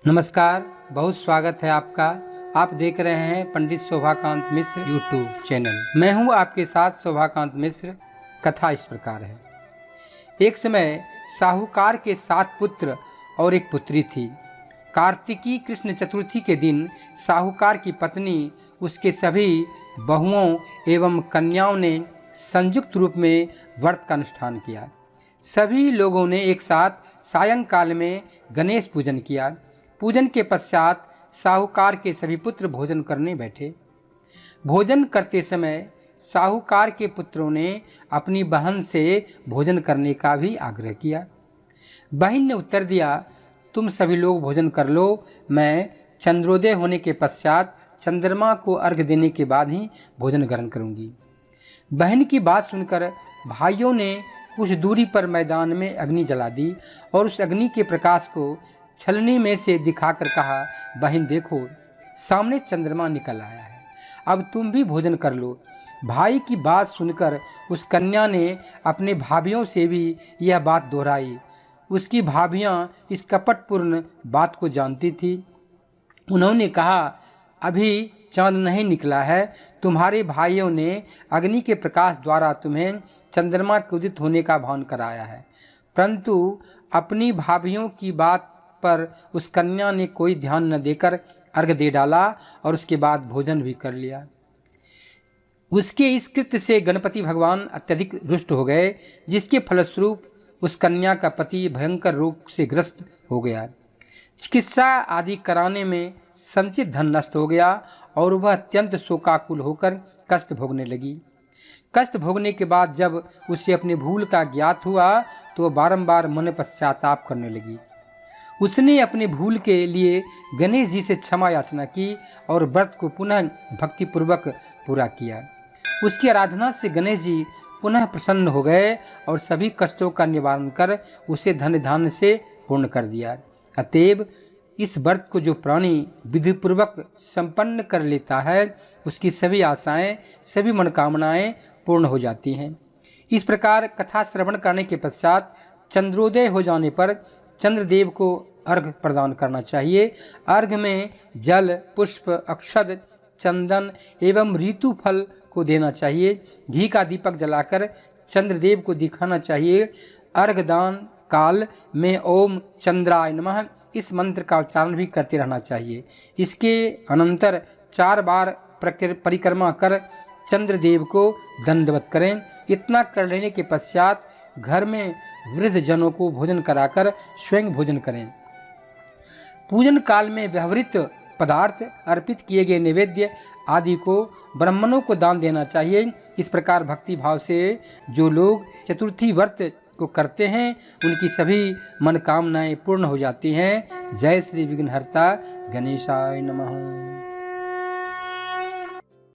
नमस्कार, बहुत स्वागत है आपका। आप देख रहे हैं पंडित शोभाकांत मिश्र यूट्यूब चैनल। मैं हूं आपके साथ शोभाकांत मिश्र। कथा इस प्रकार है। एक समय साहूकार के 7 पुत्र और एक पुत्री थी। कार्तिकी कृष्ण चतुर्थी के दिन साहूकार की पत्नी, उसके सभी बहुओं एवं कन्याओं ने संयुक्त रूप में व्रत का अनुष्ठान किया। सभी लोगों ने एक साथ सायंकाल में गणेश पूजन किया। पूजन के पश्चात साहूकार के सभी पुत्र भोजन करने बैठे। भोजन करते समय साहूकार के पुत्रों ने अपनी बहन से भोजन करने का भी आग्रह किया। बहन ने उत्तर दिया, तुम सभी लोग भोजन कर लो, मैं चंद्रोदय होने के पश्चात चंद्रमा को अर्घ्य देने के बाद ही भोजन ग्रहण करूंगी। बहन की बात सुनकर भाइयों ने कुछ दूरी पर मैदान में अग्नि जला दी और उस अग्नि के प्रकाश को छलनी में से दिखाकर कहा, बहन देखो, सामने चंद्रमा निकल आया है, अब तुम भी भोजन कर लो। भाई की बात सुनकर उस कन्या ने अपने भाभियों से भी यह बात दोहराई। उसकी भाभियां इस कपटपूर्ण बात को जानती थी। उन्होंने कहा, अभी चांद नहीं निकला है, तुम्हारे भाइयों ने अग्नि के प्रकाश द्वारा तुम्हें चंद्रमा के उदित होने का भान कराया है। परंतु अपनी भाभियों की बात पर उस कन्या ने कोई ध्यान न देकर अर्घ्य दे डाला और उसके बाद भोजन भी कर लिया। उसके इस कृत्य से गणपति भगवान अत्यधिक रुष्ट हो गए, जिसके फलस्वरूप उस कन्या का पति भयंकर रोग से ग्रस्त हो गया। चिकित्सा आदि कराने में संचित धन नष्ट हो गया और वह अत्यंत शोकाकुल होकर कष्ट भोगने लगी। कष्ट भोगने के बाद जब उसे अपनी भूल का ज्ञात हुआ तो वह बारंबार मन पश्चाताप करने लगी। उसने अपनी भूल के लिए गणेश जी से क्षमा याचना की और व्रत को पुनः भक्तिपूर्वक पूरा किया। उसकी आराधना से गणेश जी पुनः प्रसन्न हो गए और सभी कष्टों का निवारण कर उसे धन धान्य से पूर्ण कर दिया। अतएव इस व्रत को जो प्राणी विधिपूर्वक संपन्न कर लेता है, उसकी सभी आशाएं, सभी मनोकामनाएं पूर्ण हो जाती हैं। इस प्रकार कथा श्रवण करने के पश्चात चंद्रोदय हो जाने पर चंद्रदेव को अर्घ्य प्रदान करना चाहिए। अर्घ्य में जल, पुष्प, अक्षत, चंदन एवं ऋतु फल को देना चाहिए। घी का दीपक जलाकर चंद्रदेव को दिखाना चाहिए। अर्घ्य दान काल में ओम चंद्राय नमः इस मंत्र का उच्चारण भी करते रहना चाहिए। इसके अनंतर 4 बार परिक्रमा कर चंद्रदेव को दंडवत करें। इतना कर लेने के पश्चात घर में वृद्ध जनों को भोजन कराकर स्वयं भोजन करें। पूजन काल में व्यवहृत पदार्थ, अर्पित किए गए नैवेद्य आदि को ब्राह्मणों को दान देना चाहिए। इस प्रकार भक्ति भाव से जो लोग चतुर्थी व्रत को करते हैं, उनकी सभी मनोकामनाएं पूर्ण हो जाती हैं। जय श्री विघ्नहर्ता गणेशाय नमः।